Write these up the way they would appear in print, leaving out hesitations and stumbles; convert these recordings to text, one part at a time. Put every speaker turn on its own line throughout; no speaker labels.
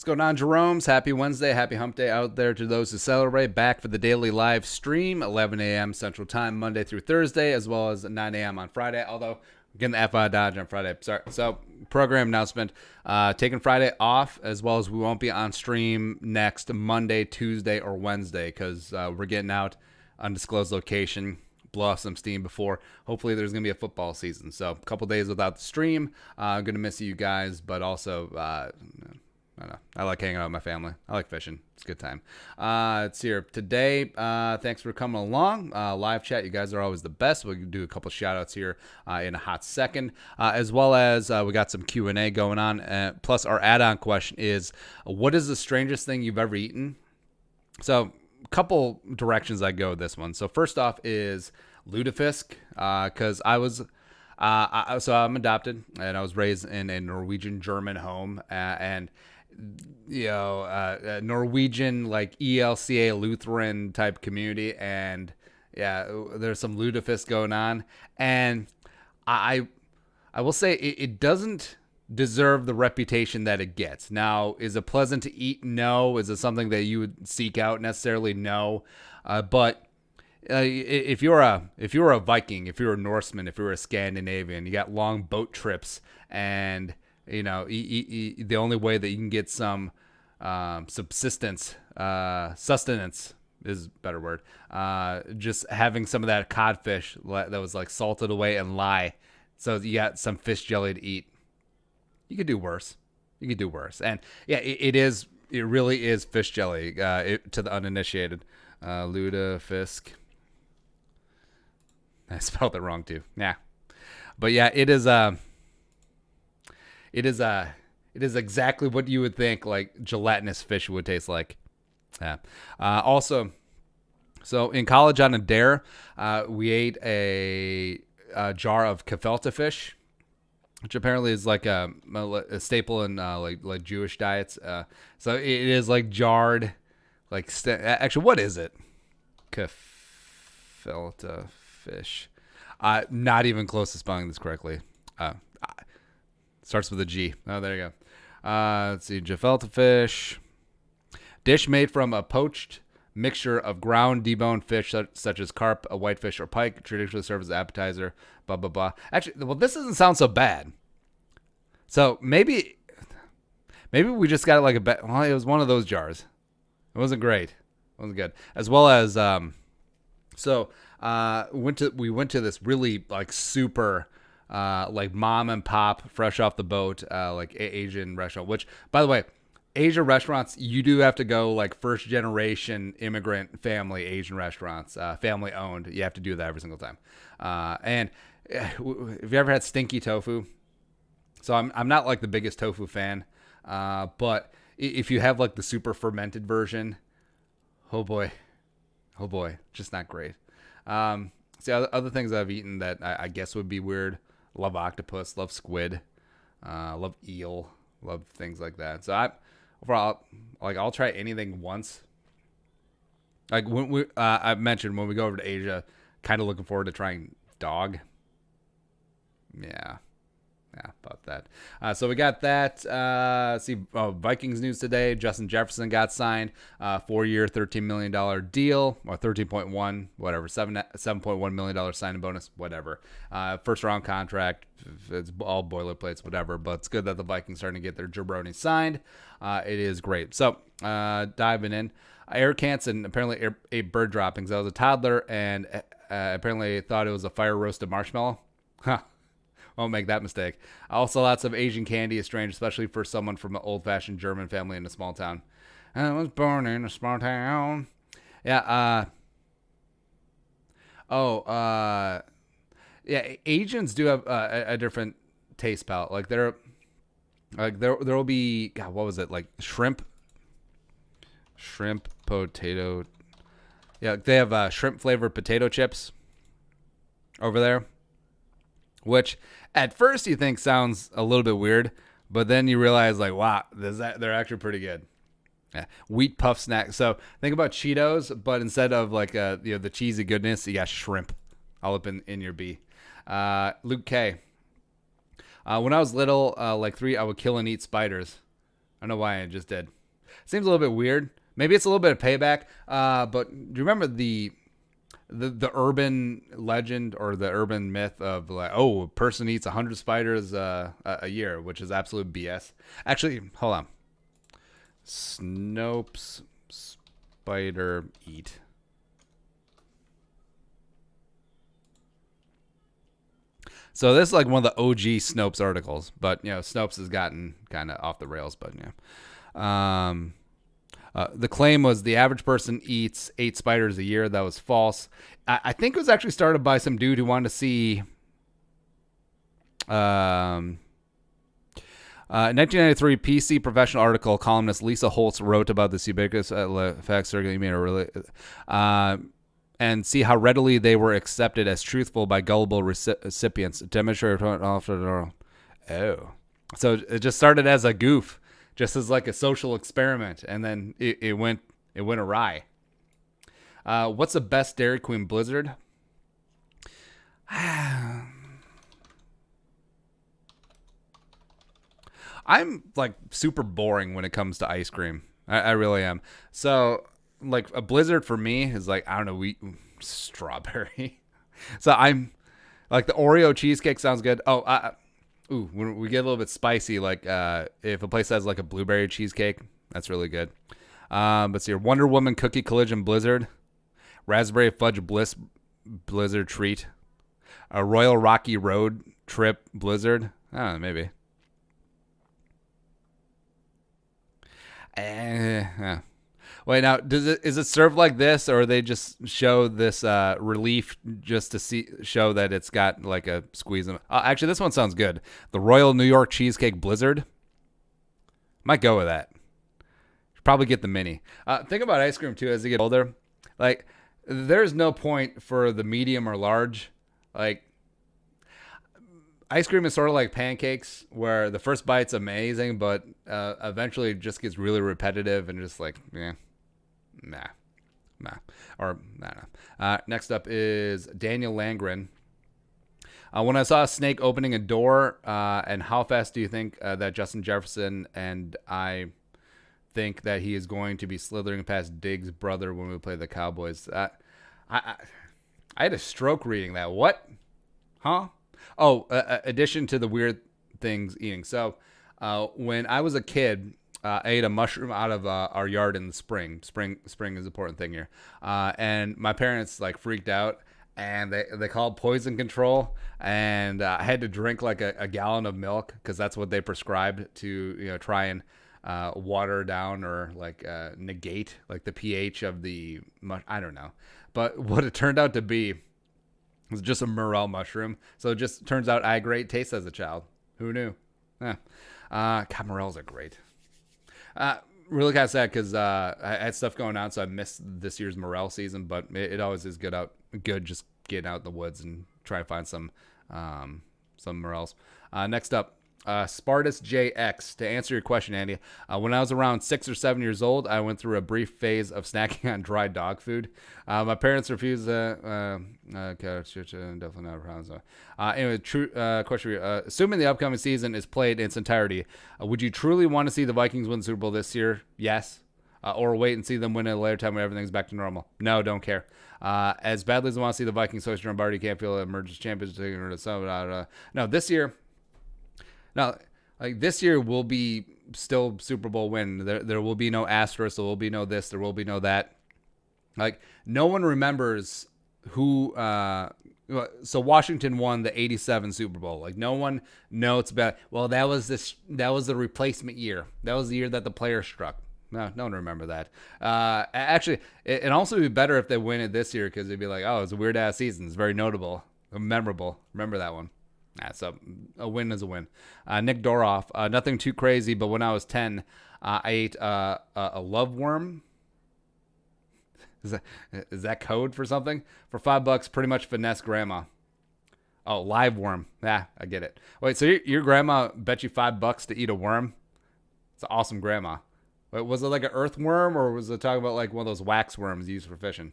What's going on, Jeromes? Happy Wednesday, happy hump day out there to those who celebrate. Back for the daily live stream, 11 a.m. Central Time, Monday through Thursday, as well as 9 a.m. on Friday. Although, getting the F out of Dodge on Friday. Sorry. So, program announcement. Taking Friday off, as well as we won't be on stream next Monday, Tuesday, or Wednesday, because we're getting out undisclosed location. Blow off some steam before hopefully there's gonna be a football season. So a couple days without the stream. I'm gonna miss you guys, but also I don't know. I like hanging out with my family. I like fishing. It's a good time. It's here today. Thanks for coming along. Live chat. You guys are always the best. We'll do a couple shout outs here in a hot second, as well as we got some Q&A going on. Plus our add-on question is, what is the strangest thing you've ever eaten? So couple directions I go with this one. So first off is lutefisk, because I was so I'm adopted and I was raised in a Norwegian German home, and Norwegian like ELCA Lutheran type community, and yeah, there's some lutefisk going on, and I will say it doesn't deserve the reputation that it gets. Now, is it pleasant to eat? No. Is it something that you would seek out necessarily? No. But if you're a Viking, if you're a Norseman, if you're a Scandinavian, you got long boat trips, and the only way that you can get some sustenance is a better word. Just having some of that codfish that was like salted away and lye, so you got some fish jelly to eat. You could do worse. And yeah, it really is fish jelly to the uninitiated. Lutefisk. I spelled it wrong too. Yeah. But yeah, it is exactly what you would think like gelatinous fish would taste like. Yeah. Also, so in college on a dare, we ate a jar of gefilte fish, which apparently is like a staple in like Jewish diets. So it is like jarred, like actually, what is it? Gefilte fish. Not even close to spelling this correctly. Starts with a G. Oh, there you go. Let's see, gefilte fish. Dish made from a poached mixture of ground deboned fish such as carp, a whitefish, or pike, traditionally served as an appetizer. Blah blah blah. Actually, well, this doesn't sound so bad. So maybe we just got like well, it was one of those jars. It wasn't great. It wasn't good. As well as we went to this really like super like mom and pop, fresh off the boat, like Asian restaurant. Which, by the way, Asian restaurants, you do have to go like first generation immigrant family Asian restaurants, family owned. You have to do that every single time. And have you ever had stinky tofu? So I'm not like the biggest tofu fan, but if you have like the super fermented version, oh boy, just not great. See, other things I've eaten that I guess would be weird. Love octopus, love squid, love eel, love things like that. So overall, like I'll try anything once. Like when I mentioned when we go over to Asia, kind of looking forward to trying dog. Yeah, about that. So we got that. Vikings news today. Justin Jefferson got signed. 4-year, $13 million deal, or 13.1, whatever. $7.1 million signing bonus, whatever. First round contract. It's all boilerplates, whatever. But it's good that the Vikings starting to get their jabroni signed. It is great. So diving in, Eric Hansen apparently ate bird droppings. I was a toddler and apparently thought it was a fire roasted marshmallow. Huh. Won't make that mistake. Also, lots of Asian candy is strange, especially for someone from an old-fashioned German family in a small town. I was born in a small town. Yeah. Yeah. Asians do have a different taste palette. Like there will be, God, what was it? Like shrimp potato. Yeah, they have shrimp flavored potato chips over there, which at first you think sounds a little bit weird, but then you realize like, wow, they're actually pretty good. Yeah. Wheat puff snack. So think about Cheetos, but instead of like the cheesy goodness, you got shrimp all up in your B. Luke K. When I was little, like 3, I would kill and eat spiders. I don't know why I just did. Seems a little bit weird. Maybe it's a little bit of payback. But do you remember the urban legend or the urban myth of like, oh, a person eats 100 spiders a year, which is absolute BS. Actually, hold on. Snopes spider eat. So this is like one of the OG Snopes articles, but Snopes has gotten kind of off the rails, but yeah. The claim was the average person eats 8 spiders a year. That was false. I think it was actually started by some dude who wanted to see. 1993 PC professional article columnist Lisa Holtz wrote about this ubiquitous fact circulating and see how readily they were accepted as truthful by gullible recipients. Demonstrate. Oh, so it just started as a goof, just as like a social experiment, and then it went awry. What's the best Dairy Queen Blizzard? I'm like super boring when it comes to ice cream. I really am. So like a Blizzard for me is like, I don't know, strawberry. So I'm like the Oreo cheesecake sounds good. Oh, when we get a little bit spicy, like if a place has like a blueberry cheesecake, that's really good. Let's see, Wonder Woman Cookie Collision Blizzard, Raspberry Fudge Bliss Blizzard Treat, a Royal Rocky Road Trip Blizzard. I don't know, maybe. Wait, now is it served like this, or they just show this relief just to show that it's got like a squeeze? Actually, this one sounds good. The Royal New York Cheesecake Blizzard. Might go with that. Should probably get the mini. Think about ice cream too as you get older. Like, there's no point for the medium or large. Like, ice cream is sort of like pancakes, where the first bite's amazing, but eventually it just gets really repetitive and just like, nah. Next up is Daniel Langren. When I saw a snake opening a door, and how fast do you think that Justin Jefferson and I think that he is going to be slithering past Diggs' brother when we play the Cowboys? I had a stroke reading that. What? Huh? Oh, addition to the weird things eating. So when I was a kid, I ate a mushroom out of our yard in the spring. Spring is an important thing here. And my parents like freaked out, and they called poison control. And I had to drink like a gallon of milk because that's what they prescribed to try and water down or like negate like the pH of the I don't know. But what it turned out to be was just a morel mushroom. So it just turns out I had great taste as a child. Who knew? God, morels are great. Really kind of sad because I had stuff going on, so I missed this year's morel season. But it always is good just getting out in the woods and trying to find some morels. Next up, Spartus JX. To answer your question, Andy, when I was around 6 or 7 years old, I went through a brief phase of snacking on dry dog food. My parents refused. Definitely not a problem. So, anyway, true question. Assuming the upcoming season is played in its entirety, would you truly want to see the Vikings win the Super Bowl this year? Yes. Or wait and see them win at a later time when everything's back to normal? No, don't care. As badly as I want to see the Vikings host Jerome can't feel it emerge as champions. No, this year. Now, like this year will be still Super Bowl win. There will be no asterisk. There will be no this. There will be no that. Like no one remembers who. So Washington won the '87 Super Bowl. Like no one knows about. Well, that was the replacement year. That was the year that the player struck. No one remember that. Actually, it'd also be better if they win it this year because it'd be like, oh, it's a weird ass season. It's very notable, memorable. Remember that one. So a win is a win. Nick Doroff, nothing too crazy, but when I was 10, I ate a love worm. Is that code for something? For $5, pretty much finesse grandma. Oh, live worm. Yeah, I get it. Wait, so your grandma bet you $5 to eat a worm? It's an awesome grandma. Wait, was it like an earthworm, or was it talking about like one of those wax worms used for fishing?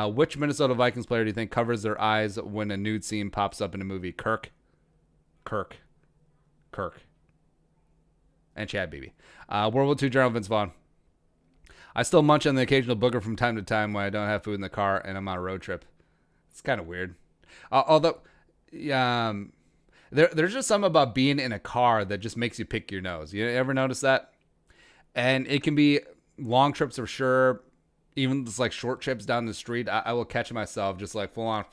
Which Minnesota Vikings player do you think covers their eyes when a nude scene pops up in a movie? Kirk. And Chad Beebe. World War II General Vince Vaughn. I still munch on the occasional booger from time to time when I don't have food in the car and I'm on a road trip. It's kind of weird. Although, there's just something about being in a car that just makes you pick your nose. You ever notice that? And it can be long trips for sure. Even just like short trips down the street, I will catch myself just like full on.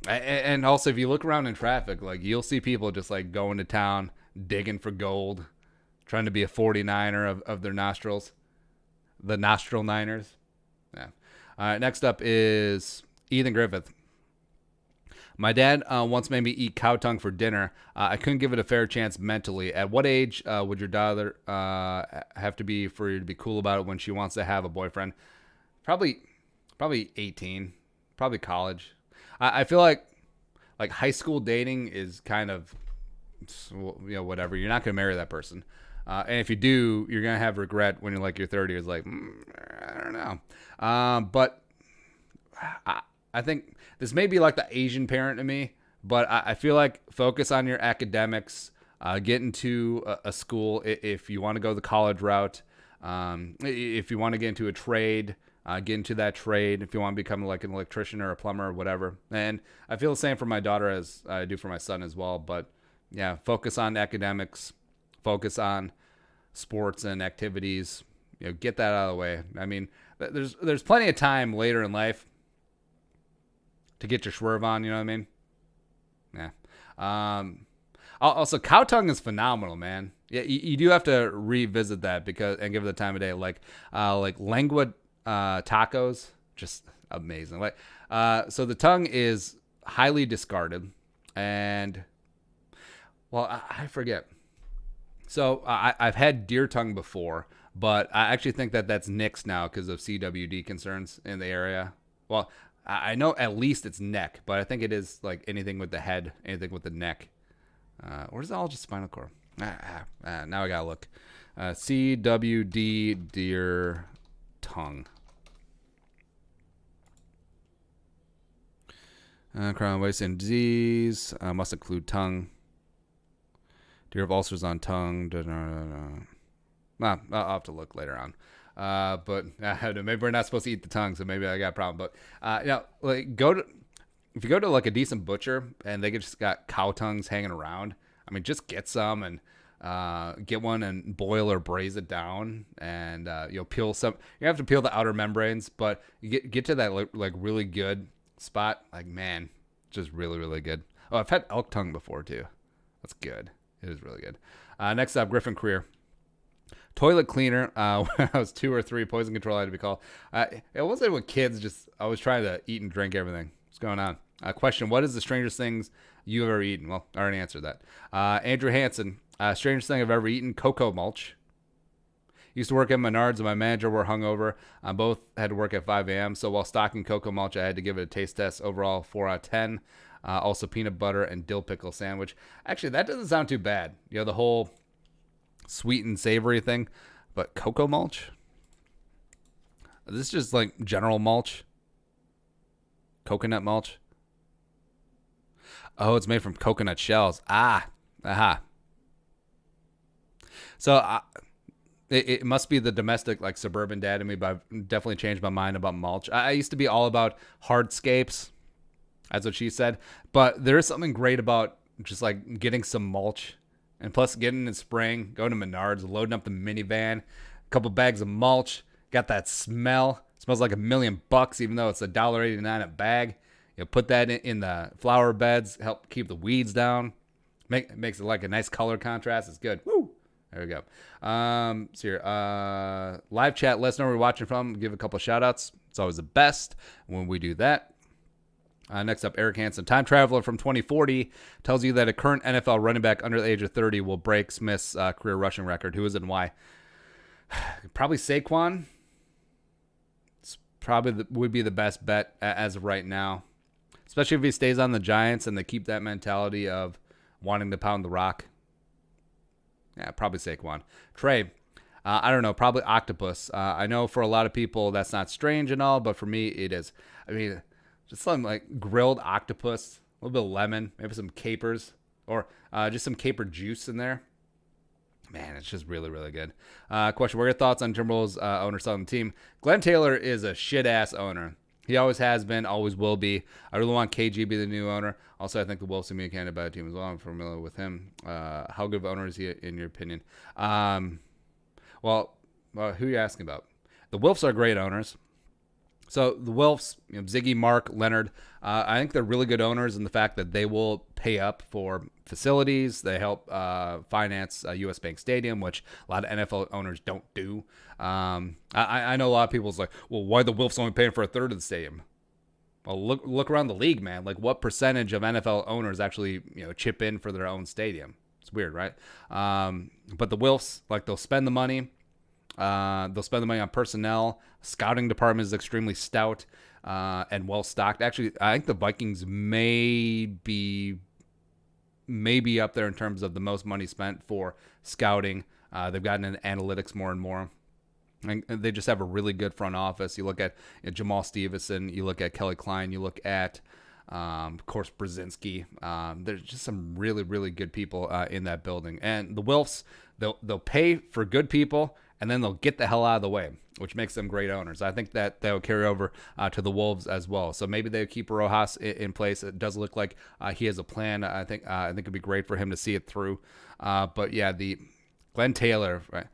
And also, if you look around in traffic, like you'll see people just like going to town, digging for gold, trying to be a 49er of their nostrils. The nostril niners. Yeah. All right, next up is Ethan Griffith. My dad once made me eat cow tongue for dinner. I couldn't give it a fair chance mentally. At what age would your daughter have to be for you to be cool about it when she wants to have a boyfriend? Probably 18. Probably college. I feel like high school dating is kind of, whatever. You're not going to marry that person. And if you do, you're going to have regret when you're like your 30 is like, I don't know. But I think this may be like the Asian parent to me, but I feel like focus on your academics, get into a school if you want to go the college route. If you want to get into a trade, get into that trade. If you want to become like an electrician or a plumber or whatever. And I feel the same for my daughter as I do for my son as well. But yeah, focus on academics, focus on sports and activities. Get that out of the way. I mean, there's plenty of time later in life to get your swerve on, you know what I mean? Yeah. Also, cow tongue is phenomenal, man. Yeah, you do have to revisit that and give it the time of day. Like lengua tacos, just amazing. So the tongue is highly discarded, and I forget. So I've had deer tongue before, but I actually think that's nixed now because of CWD concerns in the area. Well, I know at least it's neck, but I think it is like anything with the head, anything with the neck. Or is it all just spinal cord? Now I gotta look. CWD deer tongue. Chronic wasting disease must include tongue. Deer have ulcers on tongue. I'll have to look later on. But maybe we're not supposed to eat the tongue, so maybe I got a problem. But if you go to like a decent butcher and they just got cow tongues hanging around, I mean, just get some and get one and boil or braise it down, and you'll peel some. You have to peel the outer membranes, but you get to that like really good spot. Like, man, just really really good. Oh, I've had elk tongue before too. That's good. It is really good. Next up, Griffin Career. Toilet cleaner. When I was 2 or 3, poison control had to be called. It wasn't with kids, just I was trying to eat and drink everything. What's going on? Question: what is the strangest things you've ever eaten? Well, I already answered that. Andrew Hansen. Strangest thing I've ever eaten: cocoa mulch. Used to work at Menards and my manager were hungover. Both had to work at 5 a.m. So while stocking cocoa mulch, I had to give it a taste test. Overall, 4 out of 10. Also peanut butter and dill pickle sandwich. Actually, that doesn't sound too bad. The whole sweet and savory thing. But cocoa mulch? This is just like general mulch. Coconut mulch. Oh, it's made from coconut shells. Aha. So it must be the domestic, like suburban dad in me, but I've definitely changed my mind about mulch. I used to be all about hardscapes. That's what she said. But there is something great about just like getting some mulch, and plus getting in spring, going to Menards, loading up the minivan, a couple bags of mulch, got that smell. It smells like $1,000,000, even though it's $1.89 a bag. Put that in the flower beds, help keep the weeds down. Makes it like a nice color contrast. It's good. Woo! There we go. So here, live chat. Let us know where you're watching from. Give a couple shout outs. It's always the best when we do that. Next up, Eric Hansen. Time Traveler from 2040 tells you that a current NFL running back under the age of 30 will break Smith's career rushing record. Who is it and why? Probably Saquon. It's probably would be the best bet as of right now. Especially if he stays on the Giants and they keep that mentality of wanting to pound the rock. Yeah, probably Saquon. Trey, I don't know, probably octopus. I know for a lot of people that's not strange and all, but for me it is. I mean, just some like grilled octopus, a little bit of lemon, maybe some capers, or just some caper juice in there. Man, it's just really, really good. Question: what are your thoughts on Timberwolves owner selling the team? Glenn Taylor is a shit ass owner. He always has been, always will be. I really want KG to be the new owner. Also, I think the Wolves will be a candidate by the team as well. I'm familiar with him. How good of an owner is he, in your opinion? Well, who are you asking about? The Wolves are great owners. So the Wolves, Ziggy, Mark, Leonard, I think they're really good owners in the fact that they will pay up for facilities. They help finance U.S. Bank Stadium, which a lot of NFL owners don't do. I know a lot of people's like, well, why are the Wolves only paying for a third of the stadium? Well, look around the league, man. Like, what percentage of NFL owners actually chip in for their own stadium? It's weird, right? But the Wolves, like, they'll spend the money. They'll spend the money on personnel. Scouting department is extremely stout and well stocked. Actually, I think the Vikings may be up there in terms of the most money spent for scouting. They've gotten into analytics more and more. And they just have a really good front office. You look at Jamal Stevenson. You look at Kelly Klein. You look at, of course, Brzezinski. There's just some really, really good people in that building. And the Wilfs, they'll pay for good people, and then they'll get the hell out of the way, which makes them great owners. I think that will carry over to the Wolves as well. So maybe they keep Rojas in place. It does look like he has a plan. I think it'd be great for him to see it through. But yeah, the Glenn Taylor, right?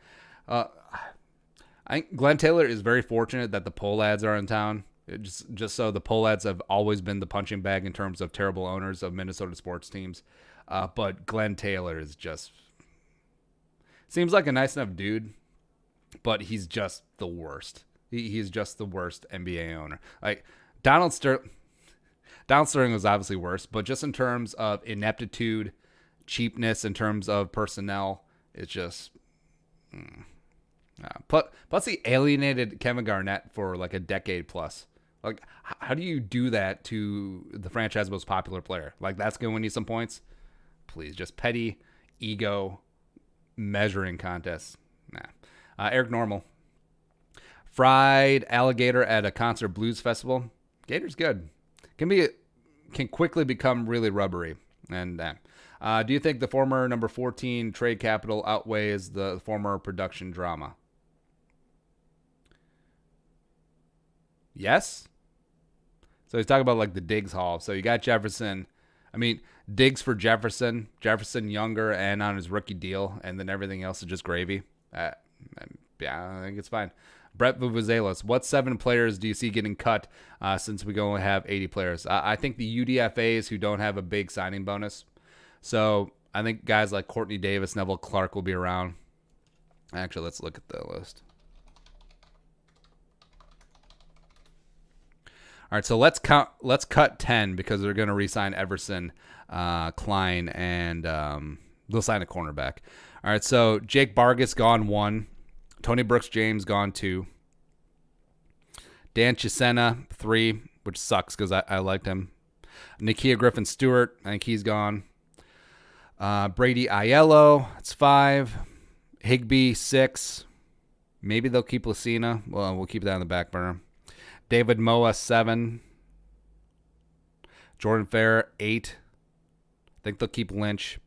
I think Glenn Taylor is very fortunate that the Pohlads are in town. Just so the Pohlads have always been the punching bag in terms of terrible owners of Minnesota sports teams. But Glenn Taylor is just seems like a nice enough dude, but he's just the worst. He's just the worst NBA owner. Like Donald Sterling was obviously worse, but just in terms of ineptitude, cheapness, in terms of personnel, it's just. Plus, he alienated Kevin Garnett for like a decade plus. Like, how do you do that to the franchise's most popular player? Like, that's going to win you some points? Please, just petty ego measuring contests. Nah. Eric Normal. Fried alligator at a concert blues festival. Gator's good. Can quickly become really rubbery. And do you think the former number 14 trade capital outweighs the former production drama? Yes. So he's talking about like the Diggs Hall. So you got Jefferson. I mean, Diggs for Jefferson younger and on his rookie deal, and then everything else is just gravy. Yeah, I think it's fine. Brett Vuvuzelos, what 7 players do you see getting cut since we only have 80 players? I think the UDFAs who don't have a big signing bonus. So I think guys like Courtney Davis, Neville Clark will be around. Actually, let's look at the list. All right, so let's cut 10 because they're going to re-sign Everson, Klein, and they'll sign a cornerback. All right, so Jake Bargas gone 1, Tony Brooks James gone 2, Dan Chisena 3, which sucks because I liked him. Nakia Griffin Stewart, I think he's gone. Brady Aiello, that's 5. Higbee 6. Maybe they'll keep Lucina. Well, we'll keep that on the back burner. David Moa 7. Jordan Fair 8. I think they'll keep Lynch.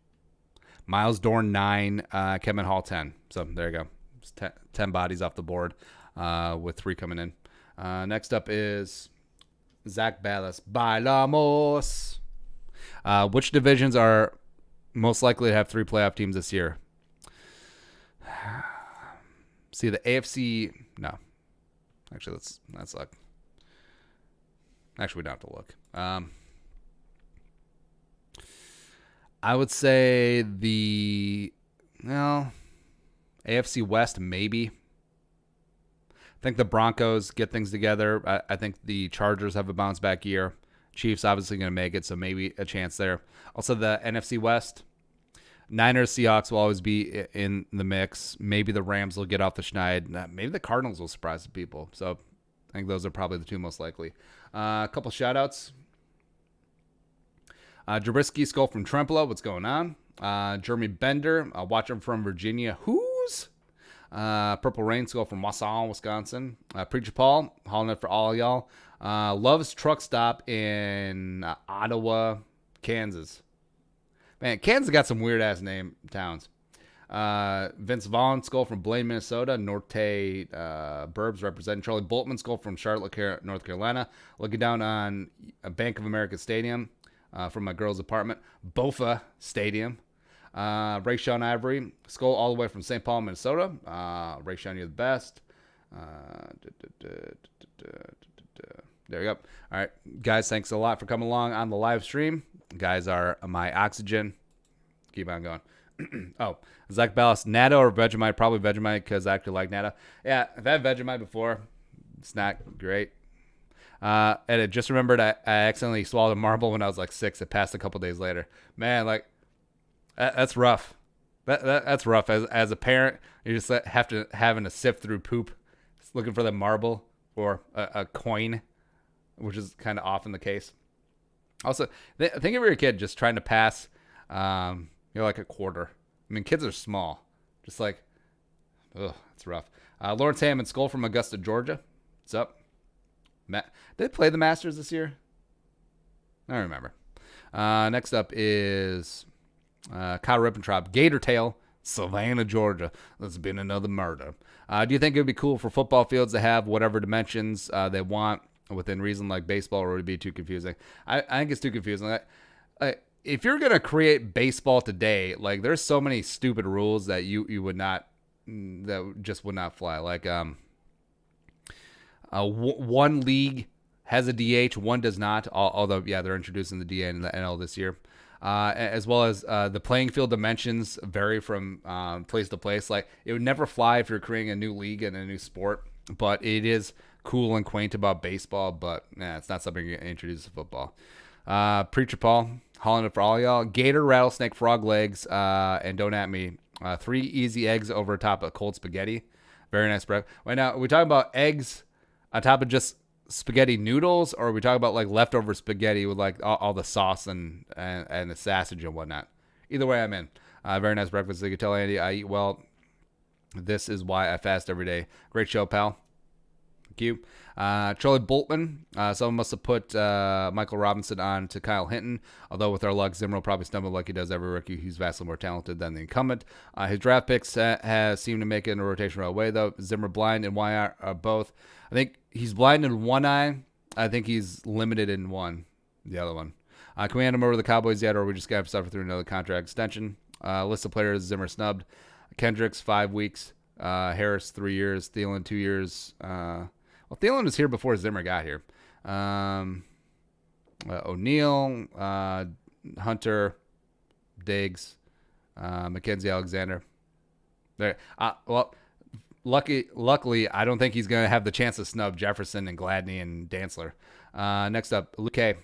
Miles Dorn 9. Kevin Hall 10. So there you go. It's 10 bodies off the board with 3 coming in. Next up is Zach Ballas. Bailamos. Which divisions are most likely to have 3 playoff teams this year? See, the AFC... No. Actually, let's look. Actually, we don't have to look. I would say AFC West, maybe. I think the Broncos get things together. I think the Chargers have a bounce back year. Chiefs obviously going to make it, so maybe a chance there. Also, the NFC West, Niners, Seahawks will always be in the mix. Maybe the Rams will get off the schneid. Maybe the Cardinals will surprise the people. So I think those are probably the 2 most likely. A couple shout-outs. Jabrisky Skull from Trempolo. What's going on? Jeremy Bender. Watching from Virginia. Who's? Purple Rain Skull from Wausau, Wisconsin. Preacher Paul. Hauling it for all y'all. Loves Truck Stop in Ottawa, Kansas. Man, Kansas got some weird-ass name towns. Vince Vaughn skull from Blaine, Minnesota. Norte Burbs representing. Charlie Boltman skull from Charlotte, North Carolina. Looking down on Bank of America Stadium from my girl's apartment. Bofa Stadium. Rayshawn Ivory skull all the way from St. Paul, Minnesota. Rayshawn, you're the best. There we go. All right, guys, thanks a lot for coming along on the live stream. You guys are my oxygen. Keep on going. Oh, Zach Ballas, Natto or Vegemite? Probably Vegemite because I actually like Natto. Yeah, I've had Vegemite before. It's not great. And I just remembered I accidentally swallowed a marble when I was like 6. It passed a couple days later. Man, like that's rough. That's rough. As a parent, you just having to sift through poop, looking for the marble or a coin, which is kind of often the case. Also, think if you're a kid just trying to pass, like a quarter. I mean, kids are small. Just like, ugh, it's rough. Lawrence Hammond, skull from Augusta, Georgia. What's up? Did they play the Masters this year? I don't remember. Next up is Kyle Rippentrop, Gator Tail, Savannah, Georgia. There's been another murder. Do you think it would be cool for football fields to have whatever dimensions they want within reason, like baseball, or would it be too confusing? I think it's too confusing. If you're gonna create baseball today, like there's so many stupid rules that you would not, that just would not fly. Like one league has a DH, one does not. Although yeah, they're introducing the DA in the NL this year. As well as the playing field dimensions vary from place to place. Like it would never fly if you're creating a new league and a new sport, but it is cool and quaint about baseball. But it's not something you introduce to football. Preacher Paul, hauling it for all y'all. Gator, rattlesnake, frog legs, and don't at me. 3 easy eggs over top of cold spaghetti. Very nice breakfast. Right now, are we talking about eggs on top of just spaghetti noodles, or are we talking about like leftover spaghetti with like all the sauce and the sausage and whatnot? Either way, I'm in. Very nice breakfast. You can tell Andy I eat well. This is why I fast every day. Great show, pal. Thank you. Charlie Boltman. Someone must have put Michael Robinson on to Kyle Hinton. Although with our luck, Zimmer will probably stumble like he does every rookie who's vastly more talented than the incumbent. His draft picks has seemed to make it in a rotation right away, though. Zimmer blind and why are both. I think he's blind in one eye. I think he's limited in one, the other one. Can we hand him over to the Cowboys yet, or are we just going to suffer through another contract extension? List of players Zimmer snubbed. Kendricks, 5 weeks. Harris, 3 years. Thielen, 2 years. Well, Thielen was here before Zimmer got here. O'Neal, Hunter, Diggs, Mackenzie Alexander. There. Luckily, I don't think he's going to have the chance to snub Jefferson and Gladney and Dantzler. Next up, Luke K.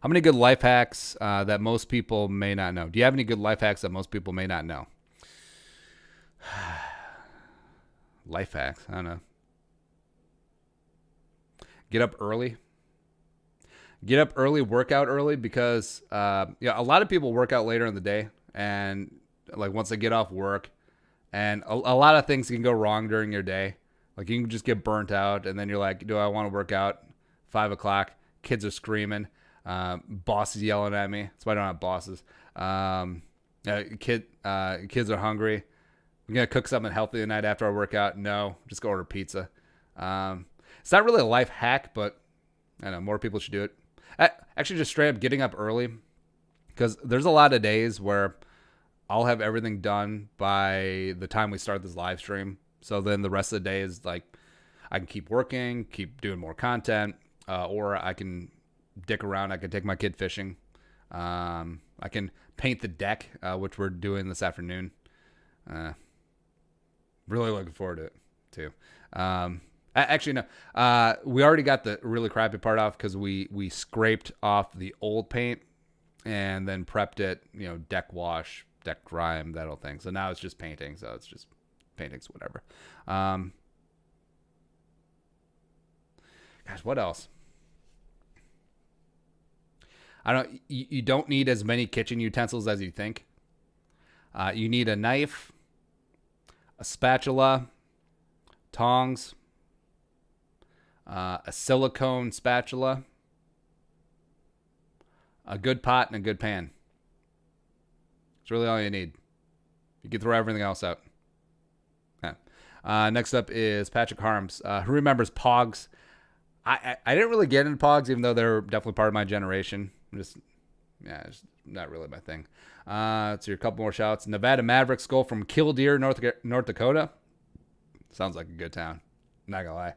How many good life hacks that most people may not know? Do you have any good life hacks that most people may not know? Life hacks, I don't know. Get up early. Get up early, work out early, because a lot of people work out later in the day, and like once they get off work, and a lot of things can go wrong during your day. Like you can just get burnt out, and then you're like, do I want to work out? 5 o'clock, kids are screaming, boss is yelling at me. That's why I don't have bosses. Kids are hungry. I'm gonna cook something healthy the night after I work out. No, just go order pizza. It's not really a life hack, but I don't know, more people should do it. Actually, just straight up getting up early, because there's a lot of days where I'll have everything done by the time we start this live stream. So then the rest of the day is like I can keep working, keep doing more content, or I can dick around. I can take my kid fishing. I can paint the deck, which we're doing this afternoon. Really looking forward to it too. Actually, no. We already got the really crappy part off because we scraped off the old paint and then prepped it, deck wash, deck grime, that whole thing. So now it's just painting. So it's just paintings, whatever. Gosh, what else? You don't need as many kitchen utensils as you think. You need a knife, a spatula, tongs, a silicone spatula, a good pot, and a good pan. It's really all you need. You can throw everything else out. Yeah. Next up is Patrick Harms. Who remembers Pogs? I didn't really get into Pogs, even though they're definitely part of my generation. It's not really my thing. So a couple more shouts. Nevada Maverick Skull from Killdeer, North Dakota. Sounds like a good town. Not gonna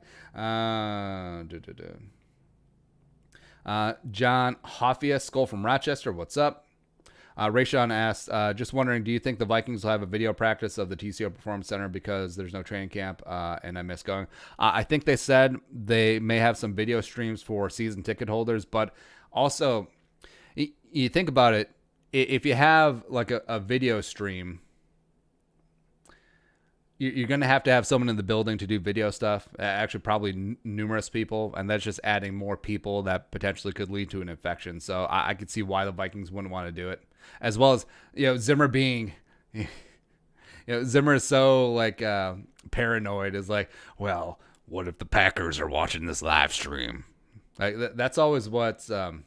lie. John Hoffia Skull from Rochester. What's up? Rayshawn asked, just wondering, do you think the Vikings will have a video practice of the TCO Performance Center because there's no training camp and I miss going? I think they said they may have some video streams for season ticket holders, but also, you think about it, if you have like a video stream, you're going to have someone in the building to do video stuff. Actually, probably numerous people, and that's just adding more people that potentially could lead to an infection. So I could see why the Vikings wouldn't want to do it, as well as Zimmer being, Zimmer is so like paranoid. Is like, well, what if the Packers are watching this live stream? Like that's always what's God.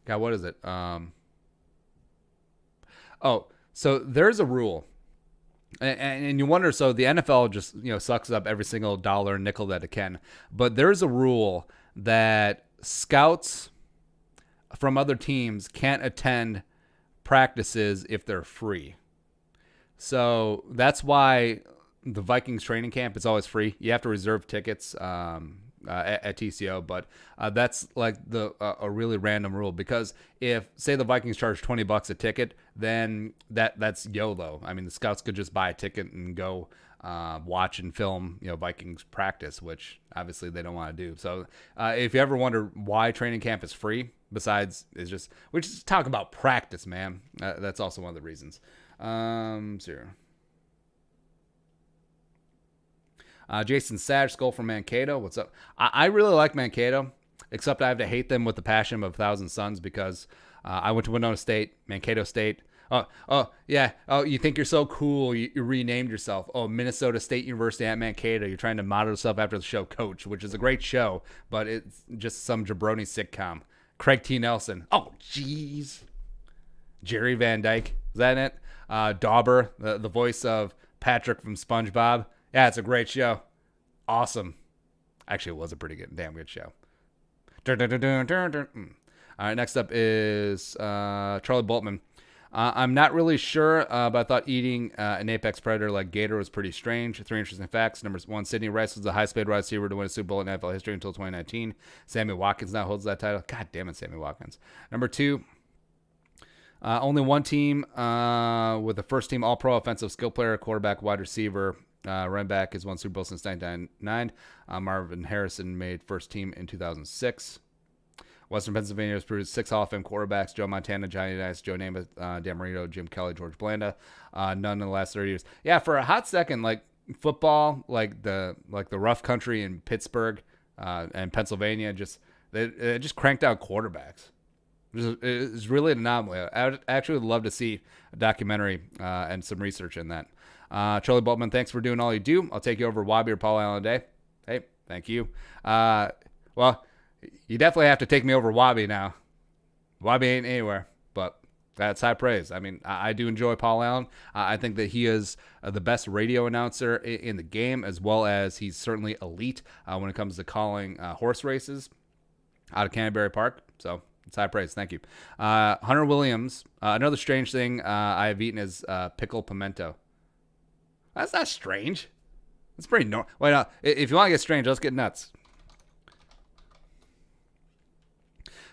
What is it? So there's a rule. And you wonder, so the NFL just, sucks up every single dollar and nickel that it can. But there's a rule that scouts from other teams can't attend practices if they're free. So that's why the Vikings training camp is always free. You have to reserve tickets at TCO, but that's like a really random rule, because if, say, the Vikings charge $20 a ticket, then that's YOLO. I mean, the scouts could just buy a ticket and go watch and film Vikings practice, which obviously they don't want to do. So if you ever wonder why training camp is free, besides we just talk about practice, man. That's also one of the reasons. Jason Sage Skull from Mankato. What's up? I really like Mankato, except I have to hate them with the passion of a thousand suns, because I went to Winona State, Mankato State. Oh, yeah. Oh, you think you're so cool. You renamed yourself. Oh, Minnesota State University at Mankato. You're trying to model yourself after the show Coach, which is a great show, but it's just some jabroni sitcom. Craig T. Nelson. Oh, jeez. Jerry Van Dyke. Is that it? Dauber, the voice of Patrick from SpongeBob. Yeah, it's a great show. Awesome. Actually, it was a damn good show. All right, next up is Charlie Boltman. I'm not really sure, but I thought eating an apex predator like gator was pretty strange. 3 interesting facts. Number 1, Sidney Rice was the highest paid wide receiver to win a Super Bowl in NFL history until 2019. Sammy Watkins now holds that title. God damn it, Sammy Watkins. Number 2, only one team with a first-team All-Pro offensive skill player, quarterback, wide receiver, running back has won Super Bowl since 1999. Marvin Harrison made first team in 2006. Western Pennsylvania has produced 6 Hall of Fame quarterbacks: Joe Montana, Johnny Unitas, Joe Namath, Dan Marino, Jim Kelly, George Blanda. None in the last 30 years. Yeah, for a hot second, like football, like the rough country in Pittsburgh and Pennsylvania, they just cranked out quarterbacks. It's really an anomaly. I would actually love to see a documentary and some research in that. Charlie Boltman, thanks for doing all you do. I'll take you over Wabi or Paul Allen today. Hey, thank you. Well, you definitely have to take me over Wabi now. Wabi ain't anywhere, but that's high praise. I mean, I do enjoy Paul Allen. I think that he is the best radio announcer in the game, as well as he's certainly elite when it comes to calling horse races out of Canterbury Park. So it's high praise. Thank you. Hunter Williams. Another strange thing I have eaten is pickle pimento. That's not strange. It's pretty normal. Wait, if you want to get strange, let's get nuts.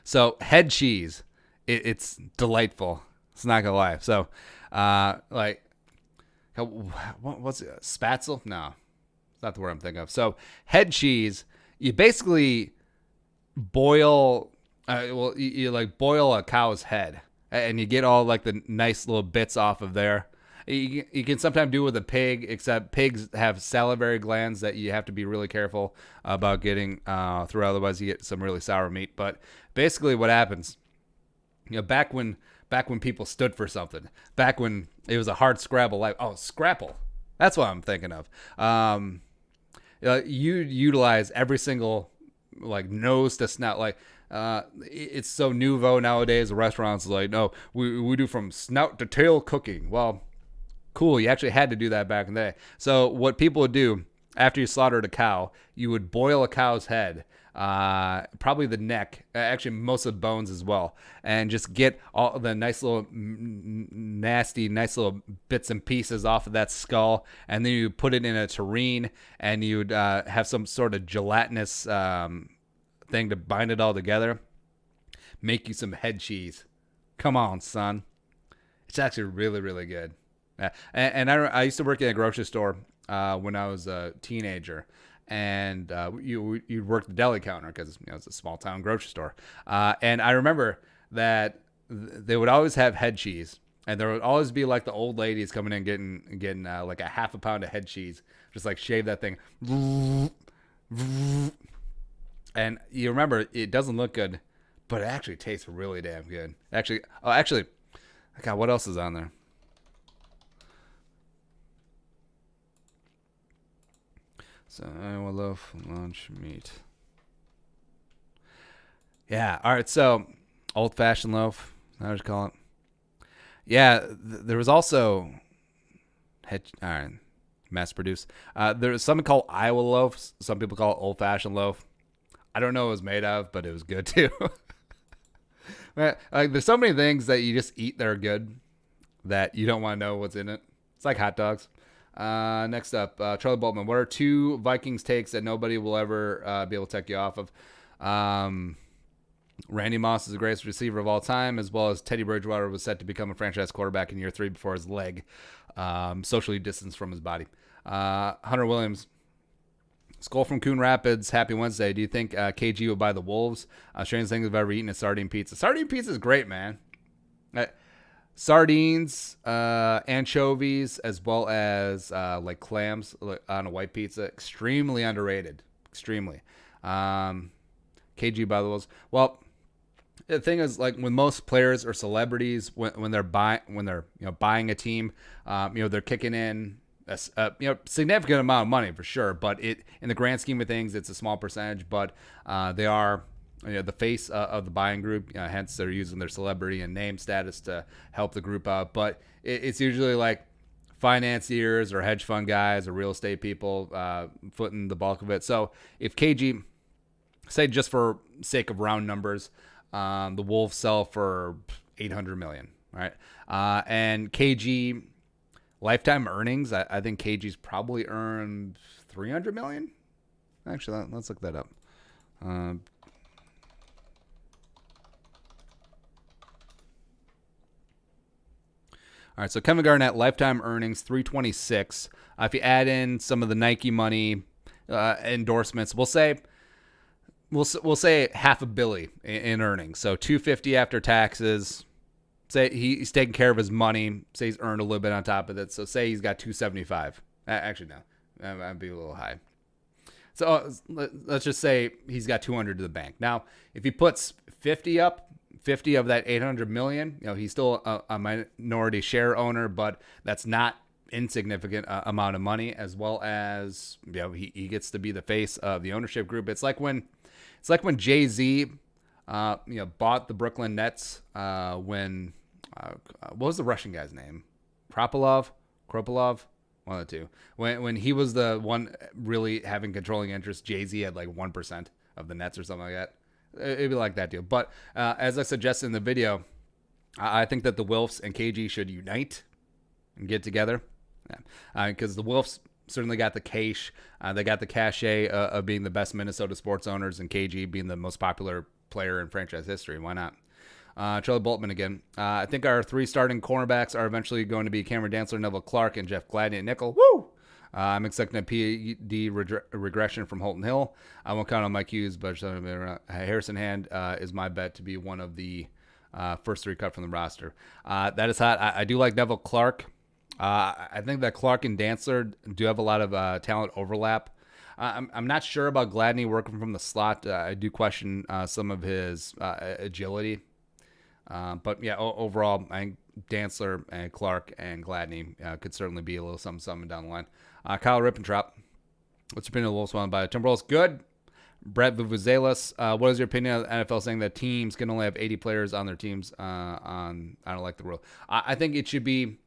So head cheese, it's delightful. It's not gonna lie. So, what's it? Spatzel? No, it's not the word I'm thinking of. So head cheese, you basically boil. You like boil a cow's head, and you get all like the nice little bits off of there. You can sometimes do it with a pig, except pigs have salivary glands that you have to be really careful about getting through. Otherwise, you get some really sour meat. But basically, what happens, back when people stood for something, back when it was a hard scrabble life. Oh, scrapple. That's what I'm thinking of. You utilize every single like nose to snout. Like It's so nouveau nowadays. The restaurants are like, no, we do from snout to tail cooking. Well, cool. You actually had to do that back in the day. So what people would do after you slaughtered a cow, you would boil a cow's head, probably the neck, actually most of the bones as well, and just get all the nice little nasty, nice little bits and pieces off of that skull, and then you put it in a tureen, and you'd have some sort of gelatinous thing to bind it all together. Make you some head cheese. Come on, son. It's actually really, really good. And I used to work in a grocery store when I was a teenager, and you'd work the deli counter because it's a small town grocery store. And I remember that they would always have head cheese, and there would always be like the old ladies coming in getting like a half a pound of head cheese, just like shave that thing. And you remember it doesn't look good, but it actually tastes really damn good. Actually, God, what else is on there? So Iowa loaf, lunch meat. Yeah. All right. So old fashioned loaf. I would call it. Yeah. There was also mass produced. There's something called Iowa loaf. Some people call it old fashioned loaf. I don't know what it was made of, but it was good too. Like there's so many things that you just eat that are good that you don't want to know what's in it. It's like hot dogs. Next up, Charlie Boltman. What are 2 Vikings takes that nobody will ever be able to take you off of? Randy Moss is the greatest receiver of all time, as well as Teddy Bridgewater was set to become a franchise quarterback in year 3 before his leg socially distanced from his body. Hunter Williams. Skull from Coon Rapids. Happy Wednesday. Do you think KG will buy the Wolves? Strangest things I've ever eaten is sardine pizza. Sardine pizza is great, man. Sardines, anchovies, as well as like clams on a white pizza. Extremely underrated. Extremely. KG by the Wolves. Well, the thing is, like when most players or celebrities, when they're buying a team, they're kicking in a significant amount of money for sure. But in the grand scheme of things, it's a small percentage. But they are the face of the buying group. Hence, they're using their celebrity and name status to help the group out. But it's usually like financiers or hedge fund guys or real estate people footing the bulk of it. So if KG, say just for sake of round numbers, the Wolves sell for $800 million, right? And KG lifetime earnings, I think KG's probably earned $300 million. Actually, let's look that up. All right, so Kevin Garnett lifetime earnings 326. If you add in some of the Nike money, endorsements, we'll say $500 million in earnings. So 250 after taxes. Say he's taking care of his money. Say he's earned a little bit on top of it. So say he's got 275. Actually, no, that'd be a little high. So let's just say he's got 200 to the bank. Now, if he puts 50 up, 50 of that 800 million, he's still a minority share owner, but that's not insignificant amount of money, as well as he gets to be the face of the ownership group. It's like when Jay-Z bought the Brooklyn Nets when what was the Russian guy's name? Kropolov, one of the two. When he was the one really having controlling interest, Jay-Z had like 1% of the Nets or something like that. It'd be like that deal. But as I suggested in the video, I think that the Wilfs and KG should unite and get together, because the Wilfs certainly got the cash. They got the cachet of being the best Minnesota sports owners, and KG being the most popular player in franchise history. Why not? Charlie Boltman again. I think our 3 starting cornerbacks are eventually going to be Cameron Dantzler, Neville Clark, and Jeff Gladney at nickel. Woo! I'm expecting a PD regression from Holton Hill. I won't count on Mike Hughes, but Harrison Hand is my bet to be one of the first 3 cut from the roster. That is hot. I do like Neville Clark. I think that Clark and Dantzler do have a lot of talent overlap. I'm not sure about Gladney working from the slot. I do question some of his agility. But yeah, overall, I think Dantzler and Clark and Gladney could certainly be a little something down the line. Kyle Rippentrop. What's your opinion of the Wolves won by Timberwolves? Good. Brett Vuvuzelas, what is your opinion of the NFL saying that teams can only have 80 players on their teams? I don't like the rule. I think it should be.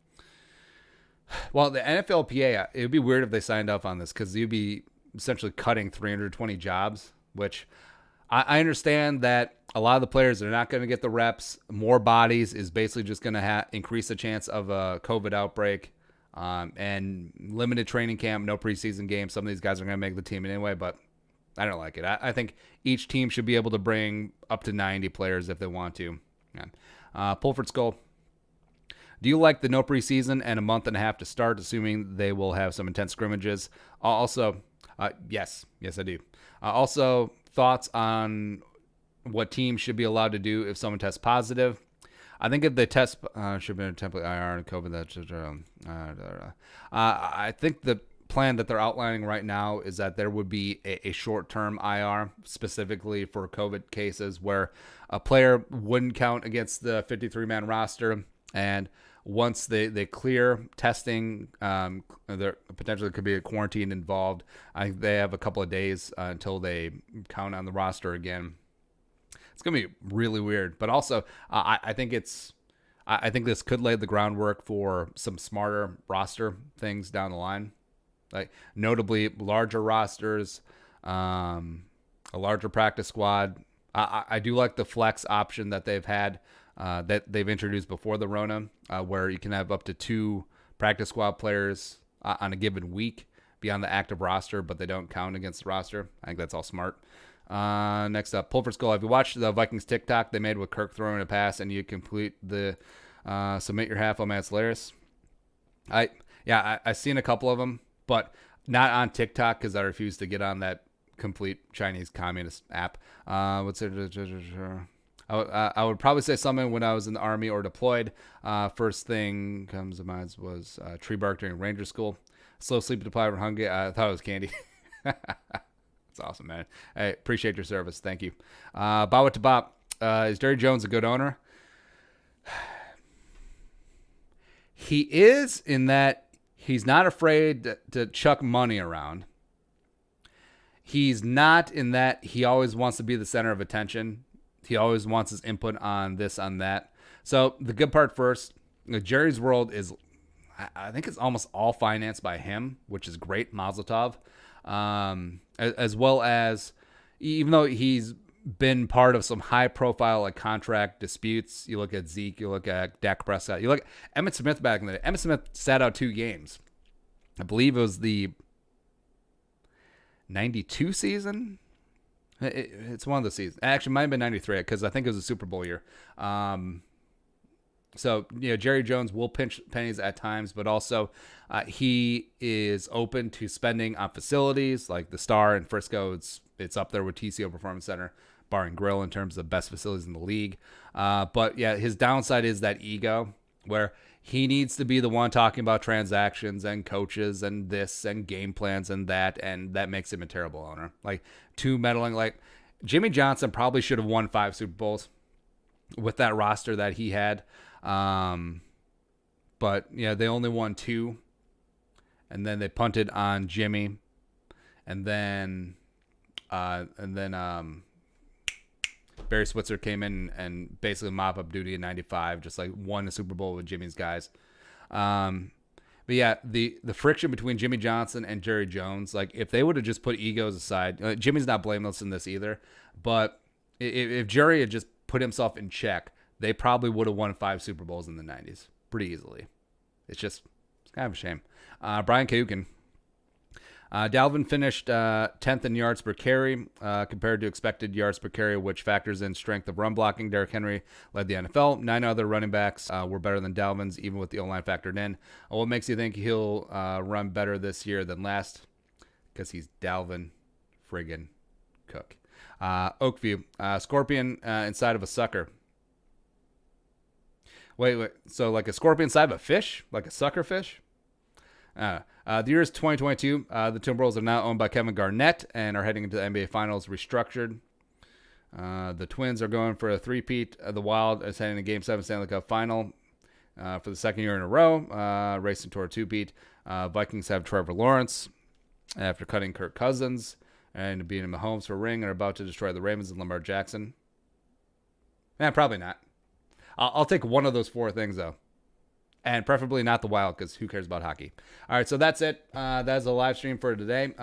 Well, the NFLPA, it would be weird if they signed up on this because you'd be essentially cutting 320 jobs, which I understand that a lot of the players are not going to get the reps. More bodies is basically just going to increase the chance of a COVID outbreak, and limited training camp, no preseason games. Some of these guys are going to make the team anyway, but I don't like it. I think each team should be able to bring up to 90 players if they want to. Yeah. Pulford Skull. Do you like the no preseason and a month and a half to start, assuming they will have some intense scrimmages? Also, yes, I do. Also, thoughts on what teams should be allowed to do if someone tests positive. I think if they test, should be a template IR and COVID. I think the plan that they're outlining right now is that there would be a short-term IR specifically for COVID cases where a player wouldn't count against the 53-man roster, and once they clear testing, there potentially could be a quarantine involved. I think they have a couple of days until they count on the roster again. It's gonna be really weird, but also I think this could lay the groundwork for some smarter roster things down the line, like notably larger rosters, a larger practice squad. I do like the flex option that they've had. That they've introduced before the Rona, where you can have up to 2 practice squad players on a given week be on the active roster, but they don't count against the roster. I think that's all smart. Next up, Pulford Skull. Have you watched the Vikings TikTok they made with Kirk throwing a pass and you complete the submit your half? Oh man, it's hilarious. I've seen a couple of them, but not on TikTok because I refuse to get on that complete Chinese communist app. What's it? I would probably say something when I was in the Army or deployed. First thing comes to mind was tree bark during Ranger School. Slow sleep deprived or hungry. I thought it was candy. That's awesome, man. I appreciate your service. Thank you. Bawa to Bop. Is Jerry Jones a good owner? He is, in that he's not afraid to chuck money around. He's not, in that he always wants to be the center of attention. He always wants his input on this, on that. So the good part first, Jerry's world is, I think it's almost all financed by him, which is great. Mazel tov. As well as, even though he's been part of some high profile like contract disputes, you look at Zeke, you look at Dak Prescott, you look at Emmitt Smith back in the day. Emmitt Smith sat out 2 games. I believe it was the 92 season. It's one of the seasons. Actually, it might have been 93 because I think it was a Super Bowl year. So, Jerry Jones will pinch pennies at times, but also he is open to spending on facilities like the Star in Frisco. It's up there with TCO Performance Center, Bar and Grill, in terms of best facilities in the league. But yeah, his downside is that ego, where he needs to be the one talking about transactions and coaches and this and game plans and that makes him a terrible owner. Like, too meddling. Like, Jimmy Johnson probably should have won 5 Super Bowls with that roster that he had. But they only won 2, and then they punted on Jimmy, and then Barry Switzer came in and basically mop up duty in '95, just like won the Super Bowl with Jimmy's guys. But yeah, the friction between Jimmy Johnson and Jerry Jones, like if they would have just put egos aside, Jimmy's not blameless in this either, but if Jerry had just put himself in check, they probably would have won 5 Super Bowls in the 90s pretty easily. It's kind of a shame. Brian Kayukin. Dalvin finished 10th in yards per carry compared to expected yards per carry, which factors in strength of run blocking. Derrick Henry led the NFL. 9 other running backs were better than Dalvin's, even with the O-line factored in. What makes you think he'll run better this year than last? Because he's Dalvin friggin' Cook. Oakview. Scorpion inside of a sucker. Wait. So like a scorpion inside of a fish? Like a sucker fish? The year is 2022. The Timberwolves are now owned by Kevin Garnett and are heading into the NBA Finals restructured. The Twins are going for a three-peat. The Wild is heading to Game 7 Stanley Cup Final for the second year in a row, racing toward a two-peat. Vikings have Trevor Lawrence after cutting Kirk Cousins. and beating Mahomes for a ring and are about to destroy the Ravens and Lamar Jackson. Probably not. I'll take one of those 4 things, though. And preferably not the Wild, because who cares about hockey? All right, so that's it. That's a live stream for today.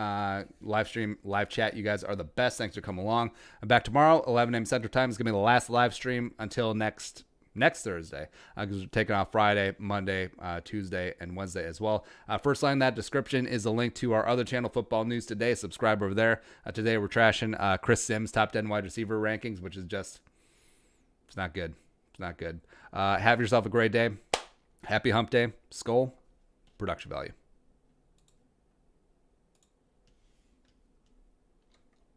Live stream, live chat. You guys are the best. Thanks for coming along. I'm back tomorrow, 11 a.m. Central Time. It's going to be the last live stream until next Thursday, because we're taking off Friday, Monday, Tuesday, and Wednesday as well. First line in that description is a link to our other channel, Football News Today. Subscribe over there. Today we're trashing Chris Sims' top 10 wide receiver rankings, which is just, it's not good. It's not good. Have yourself a great day. Happy hump day. Skull. Production value.